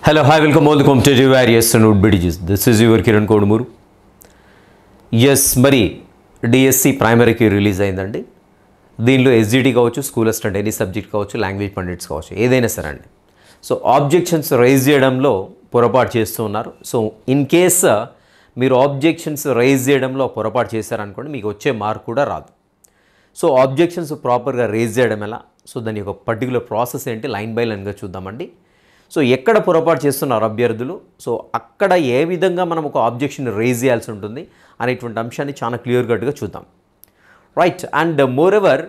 Hello, hi, welcome all the competitive various and BDGs. This is your Kiran Kodumuru. Yes, మరి DSC ప్రైమరీకి release అయిందండి. దీనిలో SGT కావచ్చు, school assistant any subject కావచ్చు, language pundits కావచ్చు, ఏదైనా సరే అండి. సో ఆబ్జెక్షన్స్ రైజ్ చేయడంలో పొరపాటు చేస్తూ ఉన్నారు. సో ఇన్ కేస్ మీరు ఆబ్జెక్షన్స్ రైజ్ చేయడంలో పొరపాటు చేశారనుకోండి, మీకు వచ్చే మార్క్ కూడా రాదు. సో ఆబ్జెక్షన్స్ ప్రాపర్గా రైజ్ చేయడం ఎలా, సో దాని యొక్క పర్టికులర్ ప్రాసెస్ ఏంటి లైన్ బై లైన్గా చూద్దామండి. సో ఎక్కడ పొరపాటు చేస్తున్నారు అభ్యర్థులు, సో అక్కడ ఏ విధంగా మనం ఒక ఆబ్జెక్షన్ రేజ్ చేయాల్సి ఉంటుంది అనేటువంటి అంశాన్ని చాలా క్లియర్ కట్గా చూద్దాం. Right. And more ever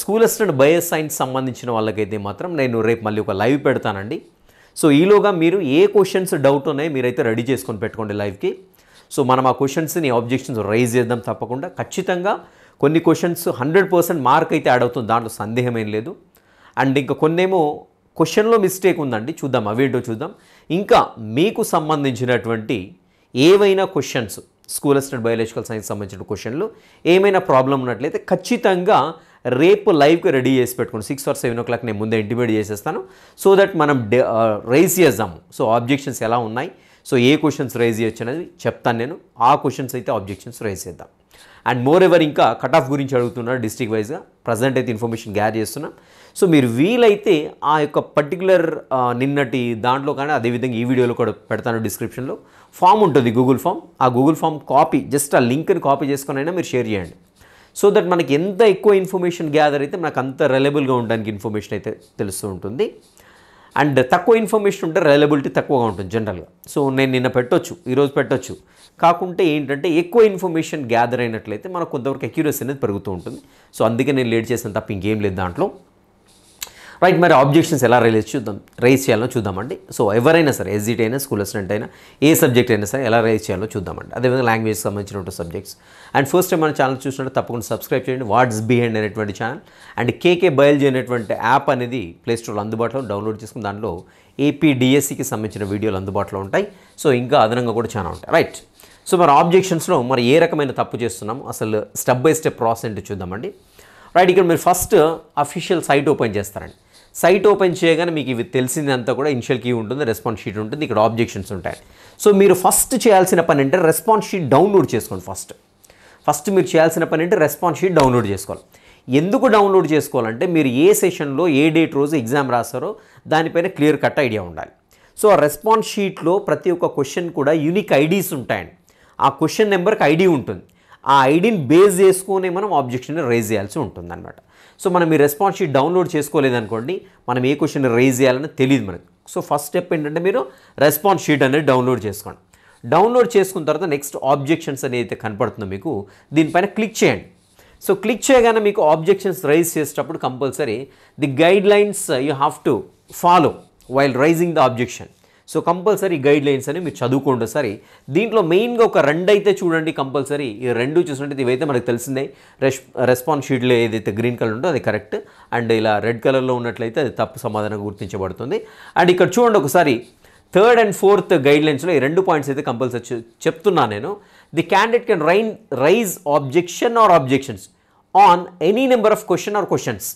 school assistant bio science సంబంధించిన వాళ్ళకైతే మాత్రం నేను రేపు మళ్ళీ ఒక లైవ్ పెడతానండి. సో ఈలోగా మీరు ఏ క్వశ్చన్స్ డౌట్ ఉన్నాయో మీరైతే రెడీ చేసుకొని పెట్టుకోండి లైవ్కి. సో మనం ఆ క్వశ్చన్స్ని ఆబ్జెక్షన్స్ రైజ్ చేద్దాం తప్పకుండా. ఖచ్చితంగా కొన్ని క్వశ్చన్స్ 100% మార్క్ అయితే యాడ్ అవుతుంది, దాంట్లో సందేహం ఏం లేదు. అండ్ ఇంకా కొన్నేమో క్వశ్చన్లో మిస్టేక్ ఉందండి, చూద్దాం అవేంటో చూద్దాం. ఇంకా మీకు సంబంధించినటువంటి ఏవైనా questions school assistant biological science సంబంధించిన క్వశ్చన్లు ఏమైనా ప్రాబ్లం ఉన్నట్లయితే ఖచ్చితంగా రేపు లైవ్కి రెడీ చేసి పెట్టుకోండి. 6 or 7 o'clock నేను ముందే ఇంటిమేట్ చేసేస్తాను. సో దట్ మనం రైజ్ చేద్దాము. సో ఆబ్జెక్షన్స్ ఎలా ఉన్నాయి, సో ఏ క్వశ్చన్స్ రైజ్ చేయొచ్చు అనేది చెప్తాను నేను. ఆ క్వశ్చన్స్ అయితే ఆబ్జెక్షన్స్ రైజ్ చేద్దాం. అండ్ మోర్ ఎవర్ ఇంకా కట్ ఆఫ్ గురించి అడుగుతున్నారు డిస్ట్రిక్ట్ వైజ్గా. ప్రజెంట్ అయితే ఇన్ఫర్మేషన్ గ్యాదర్ చేస్తున్నాం. సో మీరు వీలైతే ఆ యొక్క పర్టికులర్ నిన్నటి దాంట్లో కానీ అదేవిధంగా ఈ వీడియోలో కూడా పెడతాను డిస్క్రిప్షన్లో ఫామ్ ఉంటుంది, గూగుల్ ఫామ్. ఆ గూగుల్ ఫామ్ కాపీ జస్ట్ ఆ లింక్ని కాపీ చేసుకొని అయినా మీరు షేర్ చేయండి. సో దట్ మనకి ఎంత ఎక్కువ ఇన్ఫర్మేషన్ గ్యాదర్ అయితే మనకు అంత రిలయబుల్గా ఉండడానికి ఇన్ఫర్మేషన్ అయితే తెలుస్తూ ఉంటుంది. అండ్ తక్కువ ఇన్ఫర్మేషన్ ఉంటే రిలయబిలిటీ తక్కువగా ఉంటుంది జనరల్గా. సో నేను నిన్న పెట్టొచ్చు, ఈరోజు పెట్టొచ్చు, కాకుంటే ఏంటంటే ఎక్కువ ఇన్ఫర్మేషన్ గ్యాదర్ అయినట్లయితే మనకు కొంతవరకు అక్యురసీ అనేది పెరుగుతూ ఉంటుంది. సో అందుకే నేను లేట్ చేసాను తప్ప ఇంకేం లేదు దాంట్లో. రైట్. మరి ఆబ్జెక్షన్స్ ఎలా రైజ్ చేయాలో చూద్దామండి. సో ఎవరైనా సరే ఎస్జిటి అయినా స్కూల్ అసిస్టెంట్ అయినా ఏ సబ్జెక్ట్ అయినా సరే ఎలా రైజ్ చేయాలో చూద్దామండి. అదేవిధంగా లాంగ్వేజ్కి సంబంధించినటువంటి సబ్జెక్ట్స్. అండ్ ఫస్ట్ టైం మన ఛానల్ చూసినట్టు తప్పకుండా సబ్స్క్రైబ్ చేయండి. వాట్స్ బిహైండ్ అనేటువంటి ఛానల్ అండ్ కేకే బయాలజీ అనేటువంటి యాప్ అనేది ప్లేస్టోర్లో అందుబాటులో డౌన్లోడ్ చేసుకుని దాంట్లో ఏపీ డిఎస్సికి సంబంధించిన వీడియోలు అందుబాటులో ఉంటాయి. సో ఇంకా అదనంగా కూడా చాలా ఉంటాయి. రైట్. సో మరి ఆబ్జెక్షన్స్లో మరి ఏ రకమైన తప్పు చేస్తున్నాము అసలు స్టెప్ బై స్టెప్ ప్రాసెస్ ఏంటో చూద్దామండి. రైట్. ఇక్కడ మీరు ఫస్ట్ అఫీషియల్ సైట్ ఓపెన్ చేస్తారండి. సైట్ ఓపెన్ చేయగానే మీకు ఇవి తెలిసిందంతా కూడా ఇనిషియల్ కీ ఉంటుంది, రెస్పాన్స్ షీట్ ఉంటుంది, ఇక్కడ ఆబ్జెక్షన్స్ ఉంటాయి. సో మీరు ఫస్ట్ చేయాల్సిన పని అంటే రెస్పాన్స్ షీట్ డౌన్లోడ్ చేసుకోండి. ఫస్ట్ మీరు చేయాల్సిన పని అంటే రెస్పాన్స్ షీట్ డౌన్లోడ్ చేసుకోవాలి. ఎందుకు డౌన్లోడ్ చేసుకోవాలంటే మీరు ఏ సెషన్లో ఏ డేట్ రోజు ఎగ్జామ్ రాస్తారో దానిపైన క్లియర్ కట్ ఐడియా ఉండాలి. సో ఆ రెస్పాన్స్ షీట్లో ప్రతి ఒక్క క్వశ్చన్ కూడా యూనిక్ ఐడీస్ ఉంటాయండి. ఆ క్వశ్చన్ నెంబర్కి ఐడి ఉంటుంది. ఆ ఐడిని బేస్ చేసుకొని మనం ఆబ్జెక్షన్ రైజ్ చేయాల్సి ఉంటుంది అనమాట. సో మనం ఈ రెస్పాన్స్ షీట్ డౌన్లోడ్ చేసుకోలేదనుకోండి, మనం ఏ క్వశ్చన్ రైజ్ చేయాలని తెలియదు మనకు. సో ఫస్ట్ స్టెప్ ఏంటంటే మీరు రెస్పాన్స్ షీట్ అనేది డౌన్లోడ్ చేసుకోండి. డౌన్లోడ్ చేసుకున్న తర్వాత నెక్స్ట్ ఆబ్జెక్షన్స్ అనేది అయితే కనపడుతుందో మీకు దీనిపైన క్లిక్ చేయండి. సో క్లిక్ చేయగానే మీకు ఆబ్జెక్షన్స్ రైజ్ చేసేటప్పుడు compulsory the guidelines you have to follow while raising the objection. So compulsory guidelines అని మీరు చదువుకోండి సరే. దీంట్లో మెయిన్గా ఒక 2 అయితే చూడండి కంపల్సరీ. ఈ 2 చూసినట్టు ఇవైతే మనకు తెలిసిందే. రెస్పాన్స్ షీట్లో ఏదైతే గ్రీన్ కలర్ ఉందో అది కరెక్ట్, అండ్ ఇలా రెడ్ కలర్లో ఉన్నట్లయితే అది తప్పు సమాధానం గుర్తించబడుతుంది. అండ్ ఇక్కడ చూడండి ఒకసారి 3rd and 4th గైడ్ లైన్స్లో ఈ 2 పాయింట్స్ అయితే కంపల్సరీ చెప్తున్నాను నేను. The candidate can raise objection or objections on any number of question or questions.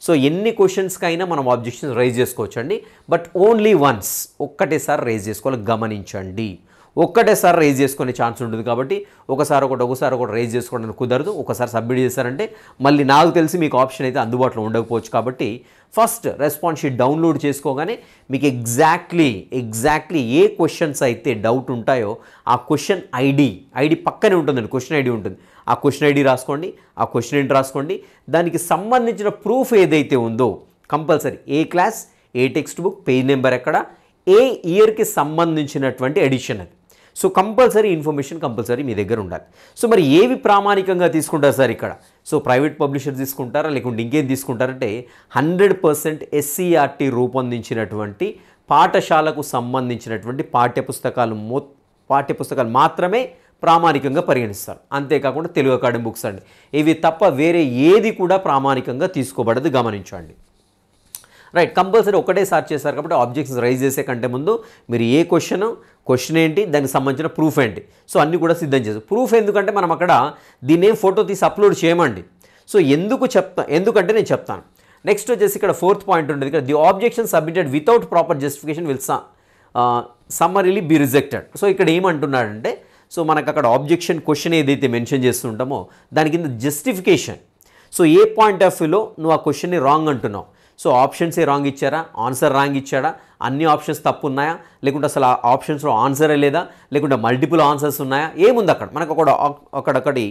So ఎన్ని క్వశ్చన్స్కైనా మనం ఆబ్జెక్షన్స్ రైజ్ చేసుకోవచ్చు అండి. బట్ ఓన్లీ వన్స్, ఒక్కటేసారి రైజ్ చేసుకోవాలి. గమనించండి, ఒక్కటేసారి రైజ్ చేసుకునే ఛాన్స్ ఉంటుంది కాబట్టి ఒకసారి ఒకటి రైజ్ చేసుకోవడానికి కుదరదు. ఒకసారి సబ్మిట్ చేశారంటే మళ్ళీ నాకు తెలిసి మీకు ఆప్షన్ అయితే అందుబాటులో ఉండకపోవచ్చు. కాబట్టి ఫస్ట్ రెస్పాన్స్ షీట్ డౌన్లోడ్ చేసుకోగానే మీకు ఎగ్జాక్ట్లీ ఏ క్వశ్చన్స్ అయితే డౌట్ ఉంటాయో ఆ క్వశ్చన్ ఐడి పక్కనే ఉంటుందండి. క్వశ్చన్ ఐడి ఉంటుంది. ఆ క్వశ్చన్ ఐడి రాసుకోండి, ఆ క్వశ్చన్ ఏంటి రాసుకోండి. దానికి సంబంధించిన ప్రూఫ్ ఏదైతే ఉందో కంపల్సరీ ఏ క్లాస్, ఏ టెక్స్ట్ బుక్, పేజ్ నెంబర్ ఎక్కడ, ఏ ఇయర్కి సంబంధించినటువంటి ఎడిషన్ అది. సో కంపల్సరీ ఇన్ఫర్మేషన్ మీ దగ్గర ఉండాలి. సో మరి ఏవి ప్రామాణికంగా తీసుకుంటారు సార్ ఇక్కడ? సో ప్రైవేట్ పబ్లిషర్ తీసుకుంటారా లేకుంటే ఇంకేం తీసుకుంటారంటే 100% ఎస్సీఆర్టీ రూపొందించినటువంటి పాఠశాలకు సంబంధించినటువంటి పాఠ్యపుస్తకాలు మాత్రమే ప్రామాణికంగా పరిగణిస్తారు. అంతేకాకుండా తెలుగు అకాడమీ బుక్స్ అండి, ఇవి తప్ప వేరే ఏది కూడా ప్రామాణికంగా తీసుకోబడదు, గమనించండి. రైట్. కంపల్సరీ ఒకటే సార్చ్ చేశారు కాబట్టి ఆబ్జెక్షన్స్ రైజ్ చేసే కంటే ముందు మీరు ఏ క్వశ్చన్ ఏంటి, దానికి సంబంధించిన ప్రూఫ్ ఏంటి, సో అన్నీ కూడా సిద్ధం చేస్తారు. ప్రూఫ్ ఎందుకంటే మనం అక్కడ దీన్ని ఫోటో తీసి అప్లోడ్ చేయమండి. సో ఎందుకంటే నేను చెప్తాను. నెక్స్ట్ వచ్చేసి ఇక్కడ 4th పాయింట్ ఉంటుంది. ఇక్కడ the objection submitted without proper justification సమ్మరీలీ be rejected. So ఇక్కడ ఏమంటున్నాడంటే, సో మనకు అక్కడ ఆబ్జెక్షన్ క్వశ్చన్ ఏదైతే మెన్షన్ చేస్తుంటామో దాని కింద justification. So A point of వ్యూలో నువ్వు ఆ క్వశ్చన్ని రాంగ్ అంటున్నావు, సో ఆప్షన్సే రాంగ్ ఇచ్చారా, ఆన్సర్ రాంగ్ ఇచ్చాడా, అన్ని ఆప్షన్స్ తప్పు ఉన్నాయా, లేకుంటే అసలు ఆ ఆప్షన్స్లో ఆన్సరే లేదా, లేకుంటే మల్టిపుల్ ఆన్సర్స్ ఉన్నాయా, ఏముంది అక్కడ మనకు ఒకటి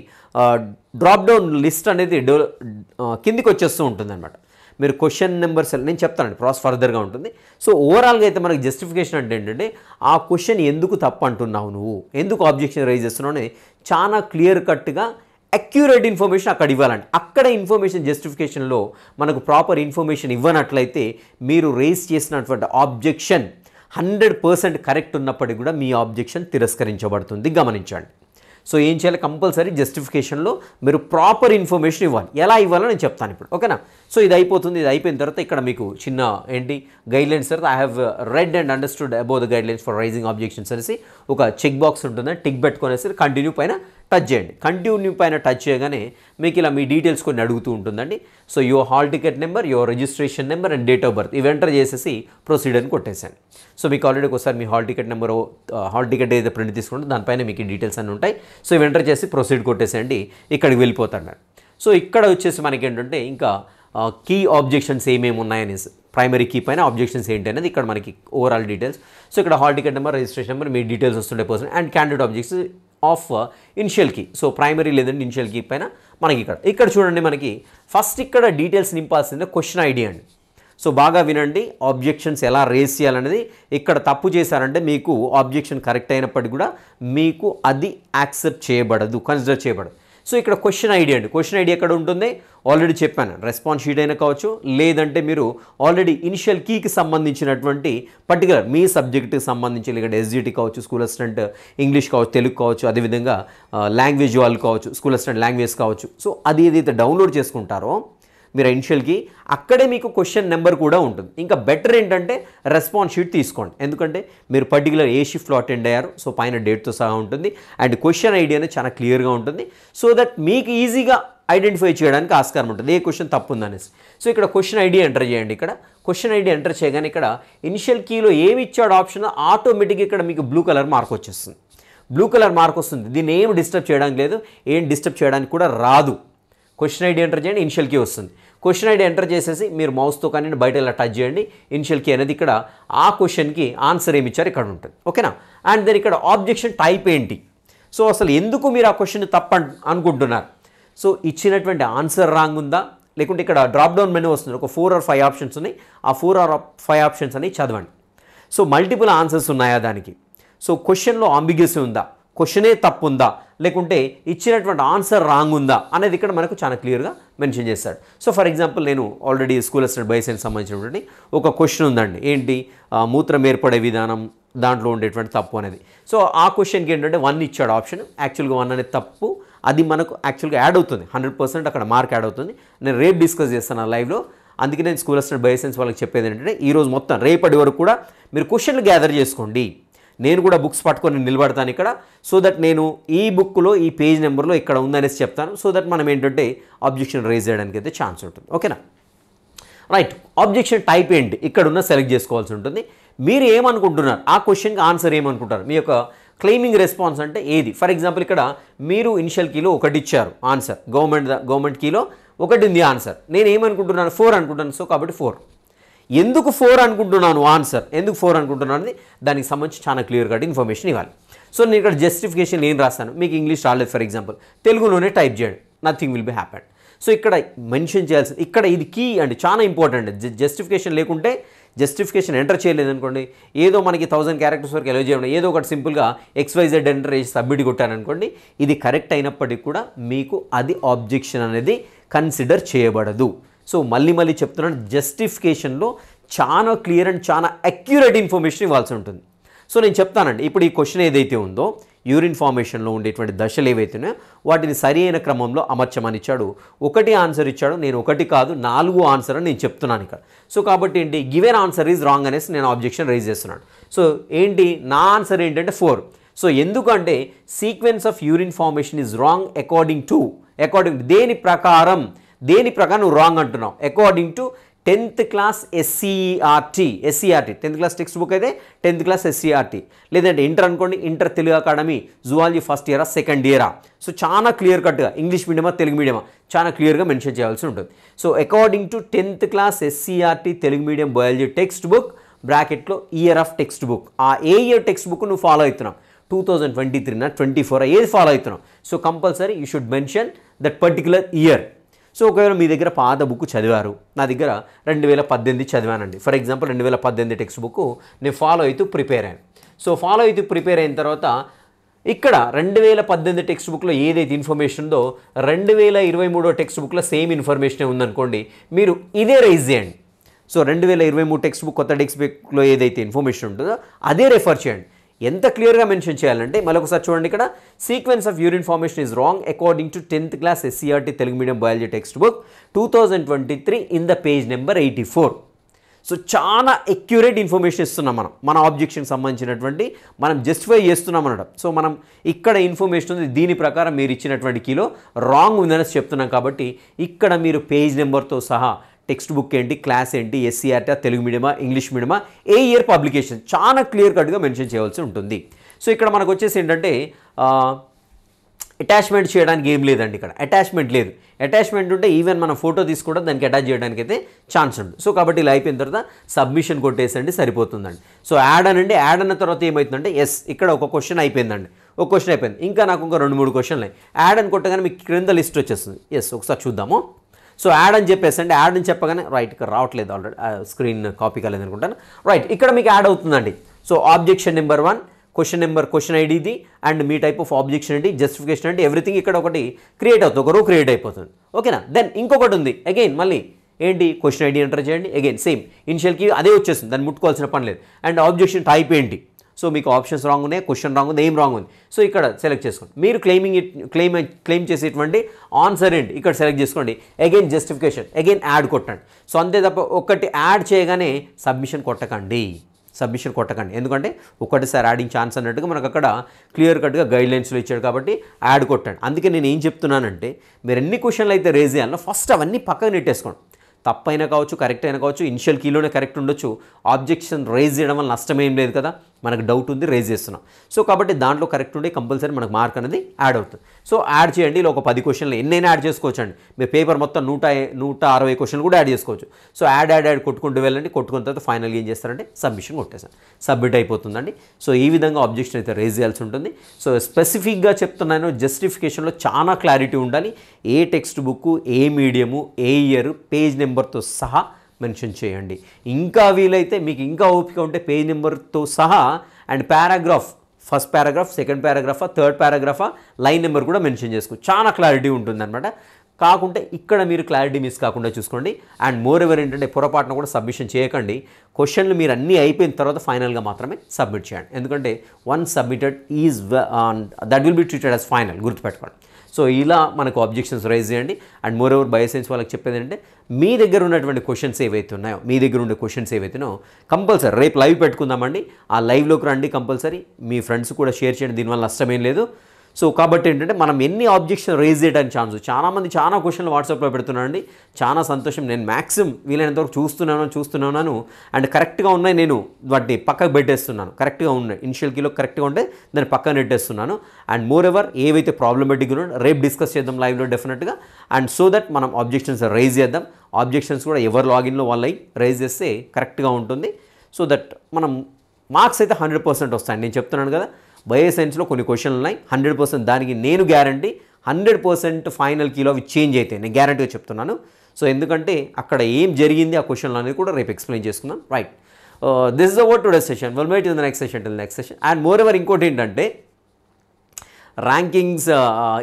డ్రాప్ డౌన్ లిస్ట్ అనేది కిందికి వచ్చేస్తూ ఉంటుందన్నమాట. మీరు క్వశ్చన్ నెంబర్స్ నేను చెప్తానండి, ప్రాసెస్ ఫర్దర్గా ఉంటుంది. సో ఓవరాల్గా అయితే మనకి జస్టిఫికేషన్ అంటే ఏంటంటే ఆ క్వశ్చన్ ఎందుకు తప్పు అంటున్నావు, నువ్వు ఎందుకు ఆబ్జెక్షన్ రైజ్ చేస్తున్నావు అని చాలా క్లియర్ కట్గా అక్యురేట్ ఇన్ఫర్మేషన్ అక్కడ ఇవ్వాలండి. అక్కడ ఇన్ఫర్మేషన్ జస్టిఫికేషన్లో మనకు ప్రాపర్ ఇన్ఫర్మేషన్ ఇవ్వనట్లయితే మీరు రేస్ చేసినటువంటి ఆబ్జెక్షన్ 100% కరెక్ట్ ఉన్నప్పటికీ కూడా మీ ఆబ్జెక్షన్ తిరస్కరించబడుతుంది, గమనించండి. సో ఏం చేయాలి, కంపల్సరీ జస్టిఫికేషన్లో మీరు ప్రాపర్ ఇన్ఫర్మేషన్ ఇవ్వాలి. ఎలా ఇవ్వాలో నేను చెప్తాను ఇప్పుడు, ఓకేనా. సో ఇది అయిపోతుంది. ఇది అయిపోయిన తర్వాత ఇక్కడ మీకు చిన్న ఏంటి గైడ్లైన్స్ తర్వాత I have read and understood about the guidelines for raising objections అనేసి ఒక చెక్ బాక్స్ ఉంటుంది, టిక్ పెట్టుకునేసి కంటిన్యూ పైన టచ్ చేయండి. కంటిన్యూ పైన టచ్ చేయగానే మీకు ఇలా మీ డీటెయిల్స్ కొన్ని అడుగుతూ ఉంటుందండి. So your hall ticket number, your registration number and date of birth ఇవి ఎంటర్ చేసేసి ప్రొసీడ్ అని కొట్టేసాను. సో మీకు ఆల్రెడీ ఒకసారి మీ hall ticket number, hall ticket ఏదైతే ప్రింట్ తీసుకుంటే దానిపైన మీకు డీటెయిల్స్ అన్నీ ఉంటాయి. సో ఇవి ఎంటర్ చేసి ప్రొసీడ్ కొట్టేసేయండి, ఇక్కడికి వెళ్ళిపోతాడు. సో ఇక్కడ వచ్చేసి మనకి ఏంటంటే ఇంకా కీ ఆబ్జెక్షన్స్ ఏమేమి ఉన్నాయనేసి, ప్రైమరీ కీ పైన ఆబ్జెక్షన్స్ ఏంటి అనేది ఇక్కడ మనకి ఓవరాల్ డీటెయిల్స్. సో ఇక్కడ hall ticket number, registration number, మీ డీటెయిల్స్ వస్తుండే person and candidate objects of initial key. So primary లేదంటే ఇనిషియల్ కీ పైన మనకి ఇక్కడ చూడండి, మనకి ఫస్ట్ ఇక్కడ డీటెయిల్స్ నింపాల్సిందే క్వశ్చన్ ఐడి అండి. సో బాగా వినండి, ఆబ్జెక్షన్స్ ఎలా రేస్ చేయాలనేది. ఇక్కడ తప్పు చేశారంటే మీకు ఆబ్జెక్షన్ కరెక్ట్ అయినప్పటికీ కూడా మీకు అది యాక్సెప్ట్ చేయబడదు, కన్సిడర్ చేయబడదు. సో ఇక్కడ క్వశ్చన్ ఐడి అండి. క్వశ్చన్ ఐడి ఎక్కడ ఉంటుంది ఆల్రెడీ చెప్పాను, రెస్పాన్స్ షీట్ అయినా కావచ్చు, లేదంటే మీరు ఆల్రెడీ ఇనిషియల్ కీకి సంబంధించినటువంటి పర్టికులర్ మీ సబ్జెక్ట్కి సంబంధించి, ఇక్కడ ఎస్జిటి కావచ్చు, స్కూల్ అసిస్టెంట్ ఇంగ్లీష్ కావచ్చు, తెలుగు కావచ్చు, అదేవిధంగా లాంగ్వేజ్ వాళ్ళు కావచ్చు, స్కూల్ అసిస్టెంట్ లాంగ్వేజ్ కావచ్చు. సో అది ఏదైతే డౌన్లోడ్ చేసుకుంటారో మీరు ఇనిషియల్కి అక్కడే మీకు క్వశ్చన్ నెంబర్ కూడా ఉంటుంది. ఇంకా బెటర్ ఏంటంటే రెస్పాన్స్ షీట్ తీసుకోండి, ఎందుకంటే మీరు పర్టికులర్ ఏ షిఫ్ట్లో అటెండ్ అయ్యారు, సో పైన డేట్తో సహా ఉంటుంది అండ్ క్వశ్చన్ ఐడి అనేది చాలా క్లియర్గా ఉంటుంది. సో దట్ మీకు ఈజీగా ఐడెంటిఫై చేయడానికి ఆస్కారం ఉంటుంది ఏ క్వశ్చన్ తప్పు ఉందనేసి. సో ఇక్కడ క్వశ్చన్ ఐడి ఎంటర్ చేయండి. ఇక్కడ క్వశ్చన్ ఐడి ఎంటర్ చేయగానే ఇక్కడ ఇనిషియల్ కీలో ఏమి ఇచ్చాడు ఆప్షన్ ఆటోమేటిక్గా ఇక్కడ మీకు బ్లూ కలర్ మార్క్ వచ్చేస్తుంది. బ్లూ కలర్ మార్క్ వస్తుంది, దీన్ని ఏం డిస్టర్బ్ చేయడానికి లేదు, ఏం డిస్టర్బ్ చేయడానికి కూడా రాదు. క్వశ్చన్ ఐడి ఎంటర్ చేయండి, ఇనిషియల్ కీ వస్తుంది. క్వశ్చన్ ఐడి ఎంటర్ చేసేసి మీరు మౌస్తో కానీ బయట ఇలా టచ్ చేయండి, ఇనిషియల్ కీ అనేది ఇక్కడ ఆ క్వశ్చన్కి ఆన్సర్ ఏమి ఇచ్చారు ఇక్కడ ఉంటుంది, ఓకేనా. అండ్ దెన్ ఇక్కడ ఆబ్జెక్షన్ టైప్ ఏంటి, సో అసలు ఎందుకు మీరు ఆ క్వశ్చన్ తప్పు అనుకుంటున్నారు, సో ఇచ్చినటువంటి ఆన్సర్ రాంగ్ ఉందా, లేకుంటే ఇక్కడ డ్రాప్ డౌన్ మెనూ వస్తుంది, ఒక 4 or 5 ఆప్షన్స్ ఉన్నాయి, ఆ 4 or 5 ఆప్షన్స్ అని చదవండి. సో మల్టిపుల్ ఆన్సర్స్ ఉన్నాయా దానికి, సో క్వశ్చన్లో అంబిగ్యూస్ ఉందా, క్వశ్చనే తప్పు ఉందా, లేకుంటే ఇచ్చినటువంటి ఆన్సర్ రాంగ్ ఉందా అనేది ఇక్కడ మనకు చాలా క్లియర్గా మెన్షన్ చేస్తాడు. సో ఫర్ ఎగ్జాంపుల్ నేను ఆల్రెడీ స్కూల్ అసిస్టెంట్ బయోసైన్స్ సంబంధించినటువంటి ఒక క్వశ్చన్ ఉందండి, ఏంటి మూత్రం ఏర్పడే విధానం దాంట్లో ఉండేటువంటి తప్పు అనేది. సో ఆ క్వశ్చన్కి ఏంటంటే 1 ఇచ్చాడు ఆప్షన్, యాక్చువల్గా 1 అనేది తప్పు, అది మనకు యాక్చువల్గా యాడ్ అవుతుంది, 100% అక్కడ మార్క్ యాడ్ అవుతుంది. నేను రేపు డిస్కస్ చేస్తాను లైవ్లో. అందుకే నేను స్కూల్ అసిస్టెంట్ బయోసైన్స్ వాళ్ళకి చెప్పేది ఏంటంటే ఈరోజు మొత్తం రేపటి వరకు కూడా మీరు క్వశ్చన్లు గ్యాదర్ చేసుకోండి. నేను కూడా బుక్స్ పట్టుకొని నిలబడతాను ఇక్కడ, సో దట్ నేను ఈ బుక్లో ఈ పేజ్ నెంబర్లో ఇక్కడ ఉందనేసి చెప్తాను, సో దట్ మనం ఏంటంటే ఆబ్జెక్షన్ రైజ్ చేయడానికి అయితే ఛాన్స్ ఉంటుంది, ఓకేనా. రైట్, ఆబ్జెక్షన్ టైప్ ఏంటి ఇక్కడ ఉన్న సెలెక్ట్ చేసుకోవాల్సి ఉంటుంది. మీరు ఏమనుకుంటున్నారు, ఆ క్వశ్చన్కి ఆన్సర్ ఏమనుకుంటారు, మీ యొక్క క్లెయిమింగ్ రెస్పాన్స్ అంటే ఏది. ఫర్ ఎగ్జాంపుల్ ఇక్కడ మీరు ఇనిషియల్ కీలో 1 ఇచ్చారు ఆన్సర్, గవర్నమెంట్ కీలో 1 ఉంది ఆన్సర్, నేను ఏమనుకుంటున్నాను 4 అనుకుంటాను. సో కాబట్టి 4 ఎందుకు 4 అనుకుంటున్నాను ఆన్సర్, ఎందుకు 4 అనుకుంటున్నాను అనేది దానికి సంబంధించి చాలా క్లియర్ కట్ ఇన్ఫర్మేషన్ ఇవ్వాలి. సో నేను ఇక్కడ జస్టిఫికేషన్ ఏం రాస్తాను, మీకు ఇంగ్లీష్ రాలేదు ఫర్ ఎగ్జాంపుల్, తెలుగులోనే టైప్ చేయండి, nothing will be happen. So ఇక్కడ మెన్షన్ చేయాల్సింది, ఇక్కడ ఇది కీ అండి, చాలా ఇంపార్టెంట్. జస్టిఫికేషన్ లేకుంటే, జస్టిఫికేషన్ ఎంటర్ చేయలేదనుకోండి, ఏదో మనకి 1000 క్యారెక్టర్స్ వరకు ఎలో చేయడం, ఏదో ఒకటి సింపుల్గా XYZ ఎంటర్ చేసి సబ్మిట్ కొట్టారనుకోండి, ఇది కరెక్ట్ అయినప్పటికీ కూడా మీకు అది ఆబ్జెక్షన్ అనేది కన్సిడర్ చేయబడదు. సో మళ్ళీ చెప్తున్నాను, జస్టిఫికేషన్లో చాలా క్లియర్ అండ్ చాలా అక్యురేట్ ఇన్ఫర్మేషన్ ఇవ్వాల్సి ఉంటుంది. సో నేను చెప్తానండి, ఇప్పుడు ఈ క్వశ్చన్ ఏదైతే ఉందో యూరిన్ ఫార్మేషన్లో ఉండేటువంటి దశలు ఏవైతే ఉన్నాయో వాటిని సరి అయిన క్రమంలో అమర్చమని ఇచ్చాడు. 1 ఆన్సర్ ఇచ్చాడు, నేను 1 కాదు 4 ఆన్సర్ అని నేను చెప్తున్నాను ఇక్కడ. సో కాబట్టి ఏంటి, గివెన్ ఆన్సర్ ఈజ్ రాంగ్ అనేసి నేను ఆబ్జెక్షన్ రైజ్ చేస్తున్నాను. సో ఏంటి నా ఆన్సర్ ఏంటంటే 4. సో ఎందుకంటే sequence of urine formation is wrong according to దేని ప్రకారం నువ్వు రాంగ్ అంటున్నావు, according to 10th class SCERT 10th class text book అయితే 10th క్లాస్ ఎస్సీఆర్టీ, లేదంటే ఇంటర్ అనుకోండి, inter Telugu academy zoology first ఇయరా సెకండ్ ఇయరా. సో చాలా క్లియర్ కట్గా ఇంగ్లీష్ మీడియమా తెలుగు మీడియమా చాలా క్లియర్గా మెన్షన్ చేయాల్సి ఉంటుంది. So according to 10th class SCERT Telugu medium biology text book బ్రాకెట్లో ఇయర్ ఆఫ్ టెక్స్ట్ బుక్, ఆ ఏ ఇయర్ టెక్స్ట్ బుక్ నువ్వు ఫాలో అవుతున్నావు, 2023 24 ఏది ఫాలో అవుతున్నావు. So compulsory you should mention that particular year. So ఒకవేళ మీ దగ్గర పాత బుక్ చదివారు, నా దగ్గర 2018 చదివానండి, ఫర్ ఎగ్జాంపుల్ 2018 టెక్స్ట్ బుక్ నేను ఫాలో అవుతూ ప్రిపేర్ అయ్యాను. సో ఫాలో అవుతూ ప్రిపేర్ అయిన తర్వాత ఇక్కడ 2018 టెక్స్ట్ బుక్లో ఏదైతే ఇన్ఫర్మేషన్ ఉందో 2023 టెక్స్ట్ బుక్లో సేమ్ ఇన్ఫర్మేషన్ ఉందనుకోండి, మీరు ఇదే రైజ్ చేయండి. సో 2023 టెక్స్ట్ బుక్ కొత్త టెక్స్ట్ బుక్లో ఏదైతే ఇన్ఫర్మేషన్ ఉంటుందో అదే రెఫర్ చేయండి. ఎంత క్లియర్గా మెన్షన్ చేయాలంటే మరొకసారి చూడండి, ఇక్కడ sequence of urine formation is wrong according to 10th class SCERT Telugu medium biology text book 2023 in the page number 84. So చాలా అక్యురేట్ ఇన్ఫర్మేషన్ ఇస్తున్నాం మన ఆబ్జెక్షన్ సంబంధించినటువంటి మనం జస్టిఫై చేస్తున్నాం అనడం. సో మనం ఇక్కడ ఇన్ఫర్మేషన్ ఉంది, దీని ప్రకారం మీరు ఇచ్చినటువంటి కీలో రాంగ్ ఉందని చెప్తున్నాం కాబట్టి ఇక్కడ మీరు పేజ్ నెంబర్తో సహా టెక్స్ట్ బుక్ ఏంటి, క్లాస్ ఏంటి, ఎస్సీఆర్టీ తెలుగు మీడియమా ఇంగ్లీష్ మీడియమా, ఏ ఇయర్ పబ్లికేషన్ చాలా క్లియర్ కట్గా మెన్షన్ చేయవలసి ఉంటుంది. సో ఇక్కడ మనకు వచ్చేసి ఏంటంటే అటాచ్మెంట్ చేయడానికి ఏం లేదండి, ఇక్కడ అటాచ్మెంట్ లేదు. అటాచ్మెంట్ ఉంటే ఈవెన్ మనం ఫోటో తీసుకుంటే దానికి అటాచ్ చేయడానికి అయితే ఛాన్స్ ఉంటుంది. సో కాబట్టి ఇలా అయిపోయిన తర్వాత సబ్మిషన్ కొట్టేసండి సరిపోతుందండి. సో యాడ్ అనండి, యాడ్ అన్న తర్వాత ఏమవుతుందంటే ఎస్ ఇక్కడ ఒక క్వశ్చన్ అయిపోయిందండి, ఒక క్వశ్చన్ అయిపోయింది, ఇంకా నాకు ఇంకా 2-3 క్వశ్చన్లు యాడ్ అని కొట్టగానే మీకు క్రింద లిస్ట్ వచ్చేస్తుంది. ఎస్ ఒకసారి చూద్దాము. సో యాడ్ అని చెప్పేసండి, యాడ్ అని చెప్పగానే రైట్ ఇక్కడ రావట్లేదు, ఆల్రెడీ స్క్రీన్ కాపీ కాలేదు అనుకుంటాను. రైట్ ఇక్కడ మీకు యాడ్ అవుతుందండి. సో ఆబ్జెక్షన్ నెంబర్ 1, క్వశ్చన్ ఐడిది అండ్ మీ టైప్ ఆఫ్ ఆబ్జెక్షన్ ఏంటి, జస్టిఫికేషన్ అంటే ఎవ్రీథింగ్ ఇక్కడ ఒకటి క్రియేట్ అవుతుంది, ఒక రో క్రియేట్ అయిపోతుంది. ఓకేనా. దెన్ ఇంకొకటి ఉంది అగైన్ మళ్ళీ ఏంటి, క్వశ్చన్ ఐడి ఎంటర్ చేయండి, అగైన్ సేమ్ ఇనిషియల్కి అదే వచ్చేస్తుంది, దాన్ని ముట్టుకోవాల్సిన పని లేదు. అండ్ ఆబ్జెక్షన్ టైప్ ఏంటి, సో మీకు ఆప్షన్స్ రాంగ్ ఉన్నాయి, క్వశ్చన్ రాంగ్ ఉంది, ఏం రాంగ్ ఉంది, సో ఇక్కడ సెలెక్ట్ చేసుకోండి. మీరు క్లెయిమ్ చేసేటువంటి ఆన్సర్ ఏంటి ఇక్కడ సెలెక్ట్ చేసుకోండి. అగైన్ జస్టిఫికేషన్, అగైన్ యాడ్ కొట్టండి. సో అంతే తప్ప ఒకటి యాడ్ చేయగానే సబ్మిషన్ కొట్టకండి, ఎందుకంటే ఒకటిసారి యాడింగ్ ఛాన్స్ అన్నట్టుగా మనకు అక్కడ క్లియర్ కట్గా గైడ్లైన్స్లో ఇచ్చాడు కాబట్టి యాడ్ కొట్టండి. అందుకే నేను ఏం చెప్తున్నానంటే మీరు ఎన్ని క్వశ్చన్లు అయితే రేజ్ చేయాలో ఫస్ట్ అవన్నీ పక్కకు నెట్టేసుకోండి. తప్పైనా కావచ్చు, కరెక్ట్ అయినా కావచ్చు, ఇనిషియల్ కీలోనే కరెక్ట్ ఉండొచ్చు, ఆబ్జెక్షన్ రేజ్ చేయడం వల్ల నష్టం ఏం లేదు కదా, మనకు డౌట్ ఉంది రేజ్ చేస్తున్నాం. సో కాబట్టి దాంట్లో కరెక్ట్ ఉండే కంపల్సరీ మనకు మార్క్ అనేది యాడ్ అవుతుంది. సో యాడ్ చేయండి, ఇలా ఒక 10 క్వశ్చన్లు ఎన్నైనా యాడ్ చేసుకోవచ్చు అండి. మీ పేపర్ మొత్తం 160 క్వశ్చన్లు కూడా యాడ్ చేసుకోవచ్చు. సో యాడ్ కొట్టుకుంటూ వెళ్ళండి, కొట్టుకున్న తర్వాత ఫైనల్గా ఏం చేస్తారంటే సబ్మిషన్ కొట్టేసాను, సబ్మిట్ అయిపోతుందండి. సో ఈ విధంగా ఆబ్జెక్షన్ అయితే రేజ్ చేయాల్సి ఉంటుంది. సో స్పెసిఫిక్గా చెప్తున్నాను, జస్టిఫికేషన్లో చాలా క్లారిటీ ఉండాలి. ఏ టెక్స్ట్ బుక్, ఏ మీడియము, ఏ ఇయర్, పేజ్ నెంబర్తో సహా మెన్షన్ చేయండి. ఇంకా వీలైతే మీకు ఇంకా ఓపిక ఉంటే పేజ్ నెంబర్తో సహా and paragraph, first paragraph, second పారాగ్రాఫా, థర్డ్ పారాగ్రాఫా, లైన్ నెంబర్ కూడా మెన్షన్ చేసుకోవచ్చు. చాలా క్లారిటీ ఉంటుందన్నమాట. కాకుంటే ఇక్కడ మీరు క్లారిటీ మిస్ కాకుండా చూసుకోండి. అండ్ మోర్ ఎవర్ ఏంటంటే పొరపాటున కూడా సబ్మిషన్ చేయకండి. క్వశ్చన్లు మీరు అన్నీ అయిపోయిన తర్వాత ఫైనల్గా మాత్రమే సబ్మిట్ చేయండి. ఎందుకంటే one submitted is that will be treated as final, గుర్తుపెట్టుకోండి. సో ఇలా మనకు ఆబ్జెక్షన్స్ రైజ్ చేయండి. అండ్ మోర్ ఓవర్ బయోసైన్స్ వాళ్ళకి చెప్పేది ఏంటంటే మీ దగ్గర ఉన్నటువంటి క్వశ్చన్స్ ఏవైతే ఉన్నాయో, మీ దగ్గర ఉండే క్వశ్చన్స్ ఏవైతేనో కంపల్సరీ రేపు లైవ్ పెట్టుకుందామండి. ఆ లైవ్లోకి రండి కంపల్సరీ, మీ ఫ్రెండ్స్ కూడా షేర్ చేయండి, దీనివల్ల నష్టమేం లేదు. సో కాబట్టి ఏంటంటే మనం ఎన్ని ఆబ్జెక్షన్ రేజ్ చేయడానికి ఛాన్స్, చాలామంది చాలా క్వశ్చన్లు వాట్సాప్లో పెడుతున్నానండి, చాలా సంతోషం. నేను మ్యాక్సిమం వీలైనంతవరకు చూస్తున్నాను అండ్ కరెక్ట్గా ఉన్నాయి, నేను వాటిని పక్కకు పెట్టేస్తున్నాను. కరెక్ట్గా ఉన్నాయి, ఇనిషియల్ కీలో కరెక్ట్గా ఉంటే దాన్ని పక్కన నెట్టేస్తున్నాను. అండ్ మోర్ ఎవర్ ఏవైతే ప్రాబ్లమేటిక్ ఉన్నాయో రేపు డిస్కస్ చేద్దాం లైవ్లో డెఫినెట్గా. అండ్ సో దట్ మనం ఆబ్జెక్షన్స్ రైజ్ చేద్దాం. ఆబ్జెక్షన్స్ కూడా ఎవరు లాగిన్లో వాళ్ళవి రైజ్ చేస్తే కరెక్ట్గా ఉంటుంది. సో దట్ మనం మార్క్స్ అయితే 100% వస్తాయండి. నేను చెప్తున్నాను కదా, బయోసైన్స్లో కొన్ని క్వశ్చన్లు ఉన్నాయి, 100% దానికి నేను గ్యారంటీ, 100% ఫైనల్ కీలో అవి చేంజ్ అయితే నేను గ్యారంటీగా చెప్తున్నాను. సో ఎందుకంటే అక్కడ ఏం జరిగింది ఆ క్వశ్చన్లు అనేది కూడా రేపు ఎక్స్ప్లెయిన్ చేసుకుందాం. Right, this is about today session. Will meet in the next session. Till next session. And more ever ఇంకోటి ఏంటంటే ర్యాంకింగ్స్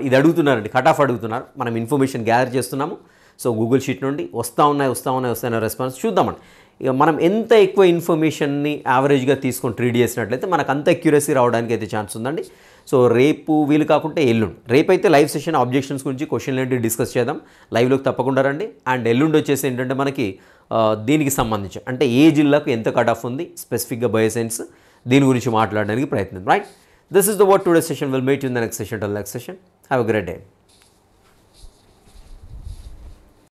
ఇది అడుగుతున్నారండి, కట్ ఆఫ్ అడుగుతున్నారు. మనం ఇన్ఫర్మేషన్ గ్యాదర్ చేస్తున్నాము. సో గూగుల్ షీట్ నుండి వస్తూ ఉన్నాయి రెస్పాన్స్ చూద్దామండి. ఇక మనం ఎంత ఎక్కువ ఇన్ఫర్మేషన్ని యావరేజ్గా తీసుకొని ట్రీట్ చేసినట్లయితే మనకు అంత అక్యురసీ రావడానికి అయితే ఛాన్స్ ఉందండి. సో రేపు వీలు కాకుంటే ఎల్లుండి, రేపు అయితే లైవ్ సెషన్ ఆబ్జెక్షన్స్ గురించి క్వశ్చన్లు ఏంటి డిస్కస్ చేద్దాం. లైవ్లోకి తప్పకుండా రండి. అండ్ ఎల్లుండి వచ్చేసి ఏంటంటే మనకి దీనికి సంబంధించి అంటే ఏ జిల్లాకు ఎంత కట్ ఆఫ్ ఉంది స్పెసిఫిక్గా బయోసైన్స్, దీని గురించి మాట్లాడడానికి ప్రయత్నం. Right, this is the what today session. Will meet you in the next session. Till next session, have a great day.